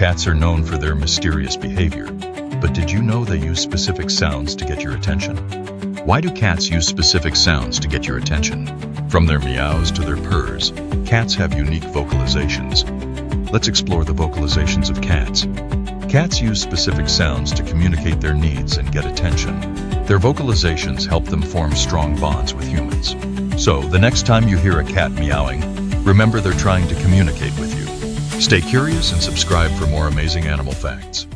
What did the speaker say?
Cats are known for their mysterious behavior, but did you know they use specific sounds to get your attention? Why do cats use specific sounds to get your attention? From their meows to their purrs, cats have unique vocalizations. Let's explore the vocalizations of cats. Cats use specific sounds to communicate their needs and get attention. Their vocalizations help them form strong bonds with humans. So, the next time you hear a cat meowing, remember they're trying to communicate with you. Stay curious and subscribe for more amazing animal facts.